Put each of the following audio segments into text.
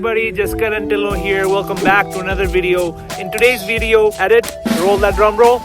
everybody, Jessica and Dhillon here. Welcome back to another video. In today's video, edit, roll that drum roll.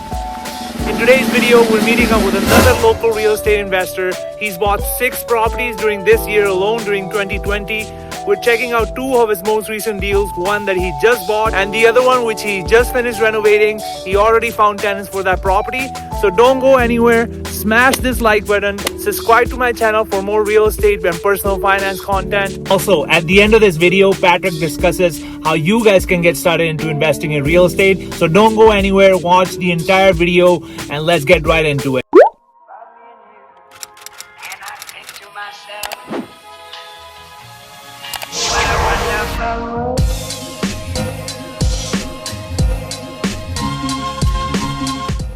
In today's video, we're meeting up with another local real estate investor. He's bought 6 properties during this year alone, during 2020. We're checking out 2 of his most recent deals, one that he just bought and the other one which he just finished renovating. He already found tenants for that property. So don't go anywhere. Smash this like button. Subscribe to my channel for more real estate and personal finance content. Also, at the end of this video, Patrick discusses how you guys can get started into investing in real estate. So don't go anywhere. Watch the entire video and let's get right into it.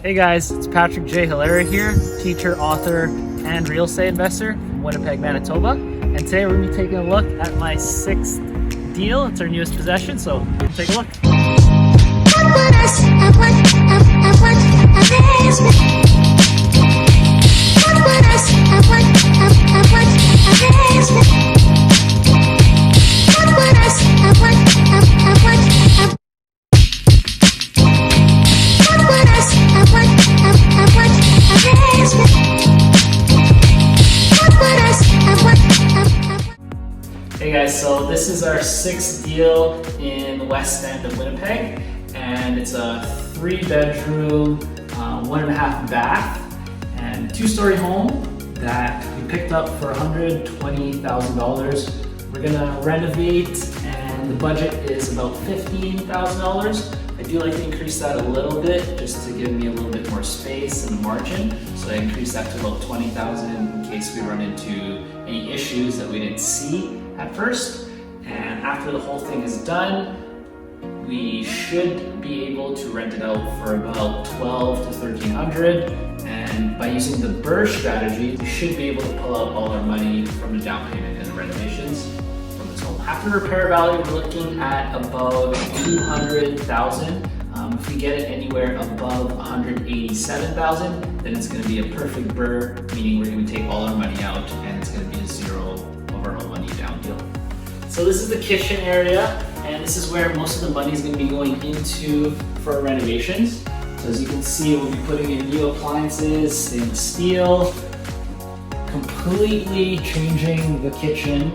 Hey guys, it's Patrick J. Hilaire here, teacher, author, and real estate investor in Winnipeg, Manitoba. And today we're going to be taking a look at my 6th deal. It's our newest possession, so take a look. Hey guys, so this is our 6th deal in the west end of Winnipeg, and it's a 3-bedroom, 1.5 bath, and 2-story home that we picked up for $120,000. We're gonna renovate, and the budget is about $15,000. I do like to increase that a little bit just to give me a little bit more space and margin. So I increased that to about $20,000 in case we run into any issues that we didn't see at first. And after the whole thing is done, we should be able to rent it out for about $1,200 to $1,300. And by using the BRRRR strategy, we should be able to pull out all our money from the down payment and the renovations from this home. After repair value, we're looking at about $200,000. If we get it anywhere above $187,000, then it's going to be a perfect BRRRR, meaning we're going to take all our money out and it's going to be a zero of our own money down deal. So this is the kitchen area, and this is where most of the money is going to be going into for our renovations. So as you can see, we'll be putting in new appliances, stainless steel, completely changing the kitchen.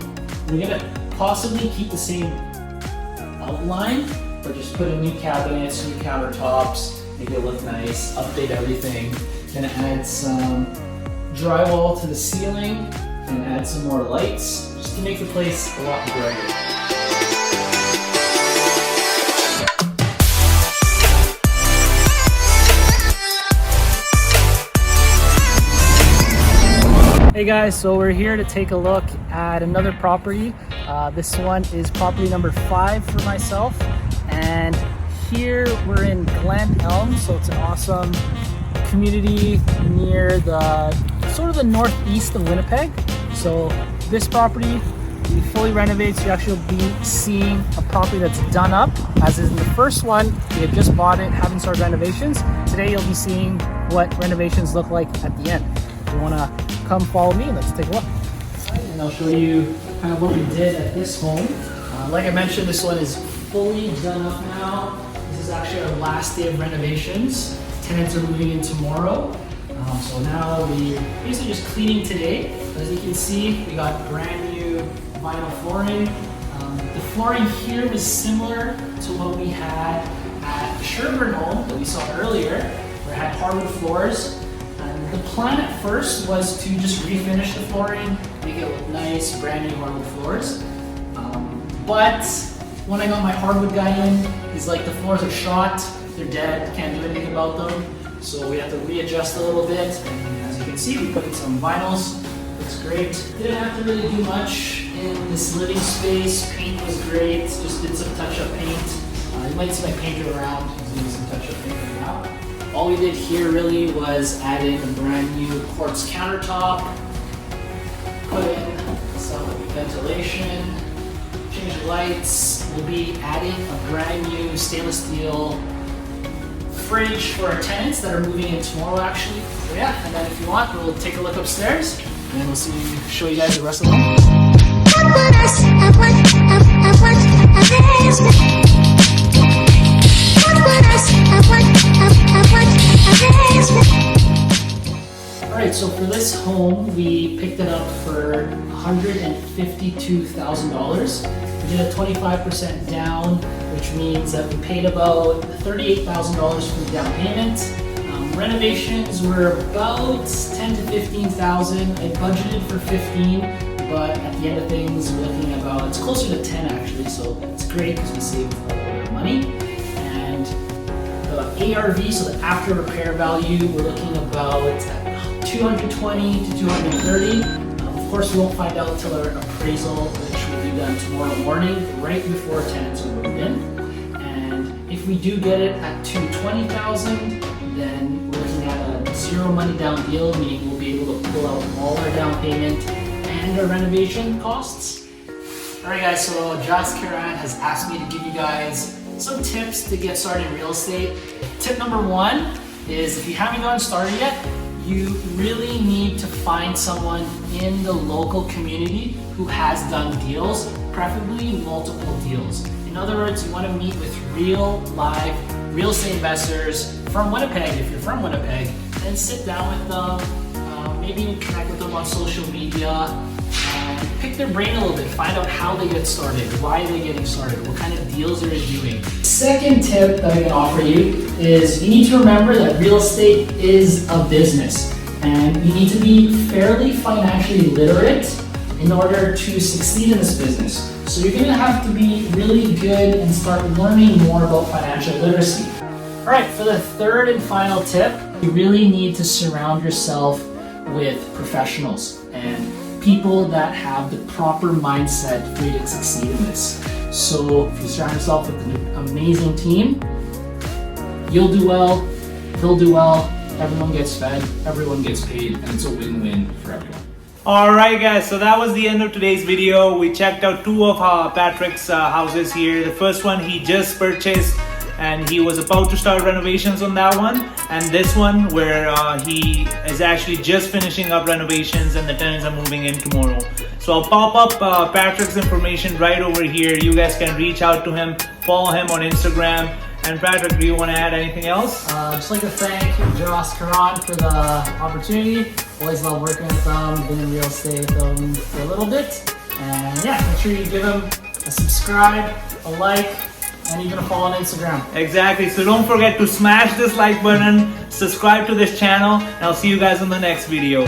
We're going to possibly keep the same outline, but just put in new cabinets, new countertops, make it look nice, update everything. Gonna add some drywall to the ceiling and add some more lights just to make the place a lot brighter. Hey guys, so we're here to take a look at another property. This one is property number 5 for myself. And here we're in GLEN, ELMS, so it's an awesome community near the sort of the northeast of Winnipeg. So this property, we fully renovate, so you actually will be seeing a property that's done up. As is in the first one, we had just bought it, haven't started renovations. Today you'll be seeing what renovations look like at the end. If you want to come follow me, let's take a look. And I'll show you kind of what we did at this home. Like I mentioned, this one is fully done up now. This is actually our last day of renovations. Tenants are moving in tomorrow. So now we're basically just cleaning today. As you can see, we got brand new vinyl flooring. The flooring here was similar to what we had at the Sherburne home that we saw earlier, where it had hardwood floors. And the plan at first was to just refinish the flooring, make it look nice, brand new hardwood floors. But when I got my hardwood guy in, he's like, the floors are shot, they're dead, can't do anything about them. So we have to readjust a little bit. And as you can see, we put in some vinyls, looks great. Didn't have to really do much in this living space. Paint was great, just did some touch-up paint. You might see my painter around, he's doing some touch-up paint right now. All we did here really was add in a brand new quartz countertop, put in some ventilation, change the lights. We'll be adding a brand new stainless steel fridge for our tenants that are moving in tomorrow actually. So yeah, and then if you want, we'll take a look upstairs and then we'll show you guys the rest of the home. Alright, so for this home, we picked it up for $152,000. We did a 25% down, which means that we paid about $38,000 for the down payment. Renovations were about $10,000 to $15,000. I budgeted for 15, but at the end of things, we're looking about, it's closer to 10 actually, so it's great because we saved a little bit of money. And the ARV, so the after repair value, we're looking about 220 to 230. Of course, we won't find out until our appraisal, which will be done tomorrow morning, right before tenants will move in. And if we do get it at 220,000, then we're looking at a zero money down deal, meaning we'll be able to pull out all our down payment and our renovation costs. Alright guys, so Josh Karan has asked me to give you guys some tips to get started in real estate. Tip number one is, if you haven't gotten started yet, you really need to find someone in the local community who has done deals, preferably multiple deals. In other words, you want to meet with real, live real estate investors from Winnipeg. If you're from Winnipeg, then sit down with them, maybe even connect with them on social media, and pick their brain a little bit, find out how they get started, why are they getting started, what kind of deals are they doing. Second tip that I can offer you is you need to remember that real estate is a business, and you need to be fairly financially literate in order to succeed in this business. So you're gonna have to be really good and start learning more about financial literacy. All right, for the third and final tip, you really need to surround yourself with professionals and people that have the proper mindset for you to succeed in this. So if you surround yourself with an amazing team, you'll do well, they'll do well, everyone gets fed, everyone gets paid, and it's a win-win for everyone. Alright guys, so that was the end of today's video. We checked out two of Patrick's houses here. The first one he just purchased and he was about to start renovations on that one, and this one where he is actually just finishing up renovations and the tenants are moving in tomorrow. So I'll pop up Patrick's information right over here. You guys can reach out to him, follow him on Instagram. And Patrick, do you want to add anything else? Just like to thank Josh Karan for the opportunity. Always love working with them, been in real estate with them for a little bit. And yeah, make sure you give him a subscribe, a like, and even a follow on Instagram. Exactly, so don't forget to smash this like button, subscribe to this channel, and I'll see you guys in the next video.